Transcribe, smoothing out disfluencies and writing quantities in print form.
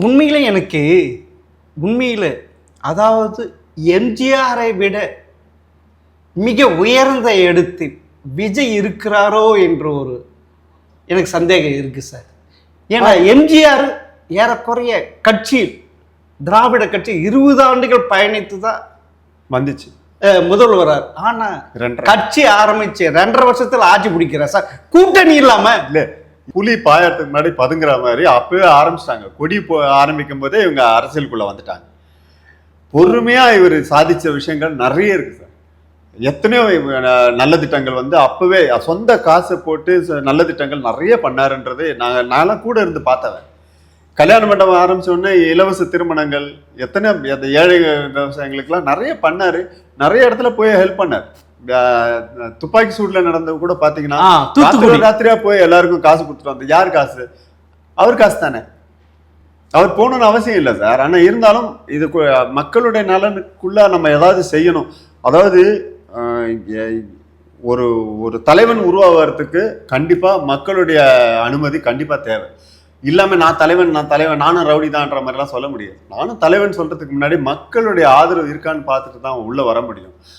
உண்மையிலே எனக்கு உண்மையில் அதாவது எம்ஜிஆரை விட மிக உயர்ந்த இடத்தில் விஜய் இருக்கிறாரோ என்ற ஒரு எனக்கு சந்தேகம் இருக்கு சார். ஏன்னா எம்ஜிஆர் ஏறக்குறைய கட்சியில் திராவிட கட்சி 20 ஆண்டுகள் பயணித்து தான் வந்துச்சு முதல்வரார். ஆனா கட்சி ஆரம்பிச்சு 2.5 வருஷத்துல ஆட்சி பிடிக்கிறார் சார். கூட்டணி இல்லாம இல்ல, புலி பாயறதுக்கு முன்னாடி பதுங்குற மாதிரி அப்பவே ஆரம்பிச்சிட்டாங்க. கொடி ஆரம்பிக்கும் போதே இவங்க அரசியலுக்குள்ள வந்துட்டாங்க. பொறுமையா இவர் சாதிச்ச விஷயங்கள் நிறைய இருக்கு சார். எத்தனையோ நல்ல திட்டங்கள் வந்து அப்பவே சொந்த காசை போட்டு நல்ல திட்டங்கள் நிறைய பண்ணாருன்றது நான்லாம் கூட இருந்து பார்த்தவன். கல்யாண மண்டபம் ஆரம்பிச்ச உடனே இலவச திருமணங்கள், எத்தனை அந்த ஏழை விவசாயிகளுக்கெல்லாம் நிறைய பண்ணாரு. நிறைய இடத்துல போய் ஹெல்ப் பண்ணார். துப்பாக்கி சூட்ல நடந்தது கூட பாத்தீங்கன்னா ராத்திரியா போய் எல்லாருக்கும் காசு கொடுத்துட்டு வந்த. யார் காசு? அவர் காசு தானே. அவர் போகணும்னு அவசியம் இல்லை சார். ஆனா இருந்தாலும் இது மக்களுடைய நலனுக்குள்ள நம்ம ஏதாவது செய்யணும். அதாவது ஒரு ஒரு தலைவன் உருவாகிறதுக்கு கண்டிப்பா மக்களுடைய அனுமதி கண்டிப்பா தேவை. இல்லாம நான் தலைவன் நானும் ரவுடி தான்ன்ற மாதிரிலாம் சொல்ல முடியாது. நானும் தலைவன் சொல்றதுக்கு முன்னாடி மக்களுடைய ஆதரவு இருக்கான்னு பார்த்துட்டு தான் உள்ள வர முடியும்.